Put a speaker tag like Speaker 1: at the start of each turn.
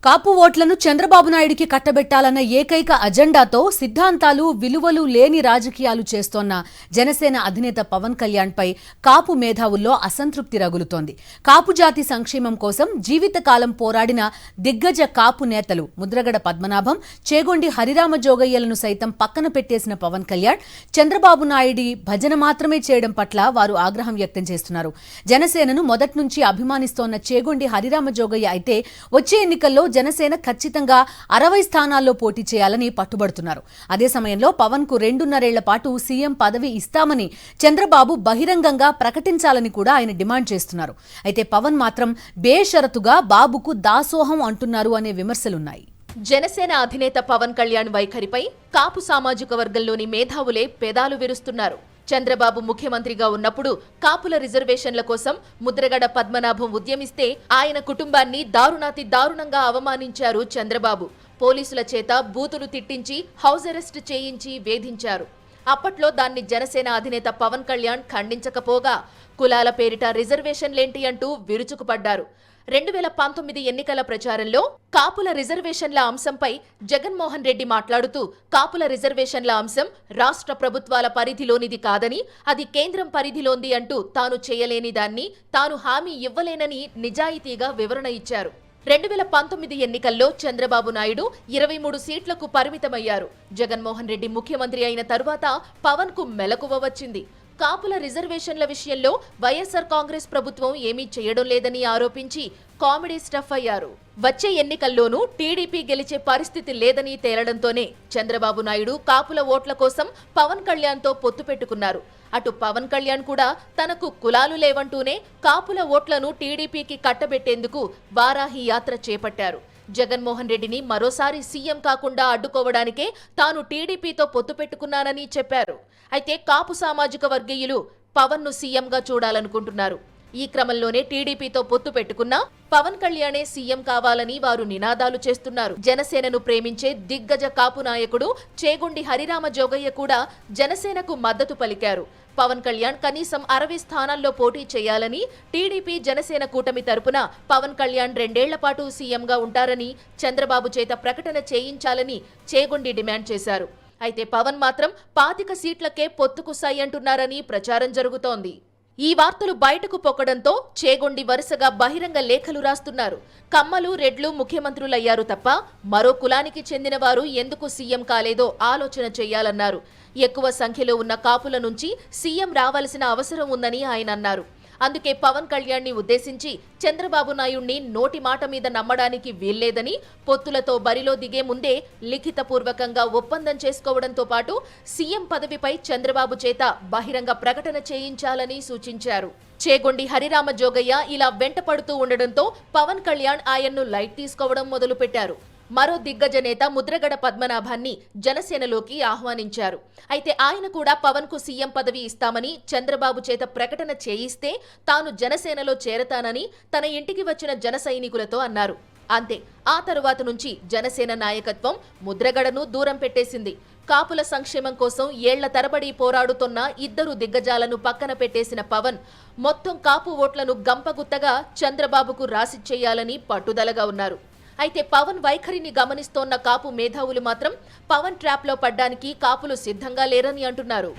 Speaker 1: కాపు ఓట్లను చంద్రబాబు నాయుడికి కట్టబెట్టాలన్న ఏకైక అజెండాతో సిద్ధాంతాలు విలువలు లేని రాజకీయాలు చేస్తోన్న జనసేన అధినేత పవన్ కళ్యాణ్ పై కాపు మేధావుల్లో అసంతృప్తి రగులుతోంది. కాపు జాతి సంక్షేమం కోసం జీవితకాలం పోరాడిన దిగ్గజ కాపు నేతలు ముద్రగడ పద్మనాభం, చేగొండి హరిరామ జోగయ్యలను సైతం పక్కన పెట్టేసిన పవన్ కళ్యాణ్ చంద్రబాబు నాయుడి భజన మాత్రమే చేయడం పట్ల వారు ఆగ్రహం వ్యక్తం చేస్తున్నారు. జనసేనను మొదటి నుంచి అభిమానిస్తోన్న చేగొండి హరిరామ జోగయ్య అయితే వచ్చే ఎన్నికల్లో జనసేన ఖచ్చితంగా 60 స్థానాల్లో పోటీ చేయాలని పట్టుబడుతున్నారు. అదే సమయంలో పవన్ కు 2.5 ఏళ్ల పాటు సీఎం పదవి ఇస్తామని చంద్రబాబు బహిరంగంగా ప్రకటించాలని కూడా ఆయన డిమాండ్ చేస్తున్నారు. అయితే పవన్ మాత్రం బేషరతుగా బాబుకు దాసోహం అంటున్నారు అనే విమర్శలున్నాయి.
Speaker 2: జనసేన అధినేత పవన్ కళ్యాణ్ వైఖరిపై కాపు సామాజిక వర్గంలోని మేధావులే పెదాలు విరుస్తున్నారు. చంద్రబాబు ముఖ్యమంత్రిగా ఉన్నప్పుడు కాపుల రిజర్వేషన్ల కోసం ముద్రగడ పద్మనాభం ఉద్యమిస్తే ఆయన కుటుంబాన్ని దారుణాతి దారుణంగా అవమానించారు చంద్రబాబు. పోలీసుల చేత బూతులు తిట్టించి హౌస్ అరెస్ట్ చేయించి వేధించారు. అప్పట్లో దాన్ని జనసేన అధినేత పవన్ కళ్యాణ్ ఖండించకపోగా కులాల పేరిట రిజర్వేషన్లేంటి అంటూ విరుచుకుపడ్డారు. 2019 ఎన్నికల ప్రచారంలో కాపుల రిజర్వేషన్ల అంశంపై జగన్మోహన్ రెడ్డి మాట్లాడుతూ కాపుల రిజర్వేషన్ల అంశం రాష్ట్ర ప్రభుత్వాల పరిధిలోనిది కాదని, అది కేంద్రం పరిధిలోంది అంటూ తాను చేయలేని దాన్ని తాను హామీ ఇవ్వలేనని నిజాయితీగా వివరణ ఇచ్చారు. 2019 ఎన్నికల్లో చంద్రబాబు నాయుడు 23 సీట్లకు పరిమితమయ్యారు. జగన్మోహన్ రెడ్డి ముఖ్యమంత్రి అయిన తరువాత పవన్ కు మెలకువ వచ్చింది. కాపుల రిజర్వేషన్ల విషయంలో వైఎస్ఆర్ కాంగ్రెస్ ప్రభుత్వం ఏమీ చేయడం లేదని ఆరోపించి కామెడీ స్టఫ్ అయ్యారు. వచ్చే ఎన్నికల్లోనూ టీడీపీ గెలిచే పరిస్థితి లేదని తేలడంతోనే చంద్రబాబు నాయుడు కాపుల ఓట్ల కోసం పవన్ కళ్యాణ్తో పొత్తు పెట్టుకున్నారు. అటు పవన్ కళ్యాణ్ కూడా తనకు కులాలు లేవంటూనే కాపుల ఓట్లను టీడీపీకి కట్టబెట్టేందుకు వారాహి యాత్ర చేపట్టారు. జగన్మోహన్ రెడ్డిని మరోసారి సీఎం కాకుండా అడ్డుకోవడానికే తాను టీడీపీతో పొత్తు పెట్టుకున్నానని చెప్పారు. అయితే కాపు సామాజిక వర్గీయులు పవన్ ను సీఎంగా చూడాలనుకుంటున్నారు. ఈ క్రమంలోనే టీడీపీతో పొత్తు పెట్టుకున్నా పవన్ కళ్యాణే సీఎం కావాలని వారు నినాదాలు చేస్తున్నారు. జనసేనను ప్రేమించే దిగ్గజ కాపు నాయకుడు చేగొండి హరిరామ జోగయ్య కూడా జనసేనకు మద్దతు పలికారు. పవన్ కళ్యాణ్ కనీసం 60 స్థానాల్లో పోటీ చేయాలని, టీడీపీ జనసేన కూటమి తరపున పవన్ కళ్యాణ్ 2 ఏళ్ల పాటు సీఎంగా ఉంటారని చంద్రబాబు చేత ప్రకటన చేయించాలని చేగొండి డిమాండ్ చేశారు. అయితే పవన్ మాత్రం 25 సీట్లకే పొత్తుకు సై అంటున్నారని ప్రచారం జరుగుతోంది. ఈ వార్తలు బయటకు పొక్కడంతో చేగొండి వరుసగా బహిరంగ లేఖలు రాస్తున్నారు. కమ్మలు, రెడ్లు ముఖ్యమంత్రులయ్యారు తప్ప మరో కులానికి చెందిన వారు ఎందుకు సీఎం కాలేదో ఆలోచన చేయాలన్నారు. ఎక్కువ సంఖ్యలో ఉన్న కాపుల నుంచి సీఎం రావాల్సిన అవసరం ఉందని ఆయన అన్నారు. అందుకే పవన్ కళ్యాణ్ని ఉద్దేశించి చంద్రబాబు నాయుడిని నోటి మాట మీద నమ్మడానికి వీల్లేదని, పొత్తులతో బరిలో దిగే ముందే లిఖితపూర్వకంగా ఒప్పందం చేసుకోవడంతో పాటు సీఎం పదవిపై చంద్రబాబు చేత బహిరంగ ప్రకటన చేయించాలని సూచించారు. చేగొండి హరిరామ జోగయ్య ఇలా వెంటపడుతూ ఉండడంతో పవన్ కళ్యాణ్ ఆయన్ను లైట్ తీసుకోవడం మొదలుపెట్టారు. మరో దిగ్గజ నేత ముద్రగడ పద్మనాభాన్ని జనసేనలోకి ఆహ్వానించారు. అయితే ఆయన కూడా పవన్ కు సీఎం పదవి ఇస్తామని చంద్రబాబు చేత ప్రకటన చేయిస్తే తాను జనసేనలో చేరతానని తన ఇంటికి వచ్చిన జన సైనికులతో అన్నారు. అంతే, ఆ తరువాత నుంచి జనసేన నాయకత్వం ముద్రగడను దూరం పెట్టేసింది. కాపుల సంక్షేమం కోసం ఏళ్ల తరబడి పోరాడుతున్న ఇద్దరు దిగ్గజాలను పక్కన పెట్టేసిన పవన్ మొత్తం కాపు ఓట్లను గంపగుత్తగా చంద్రబాబుకు రాసిచ్చేయాలని పట్టుదలగా ఉన్నారు. అయితే పవన్ వైఖరిని గమనిస్తోన్న కాపు మేధావులు మాత్రం పవన్ ట్రాప్లో పడ్డానికి కాపులు సిద్ధంగా లేరని అంటున్నారు.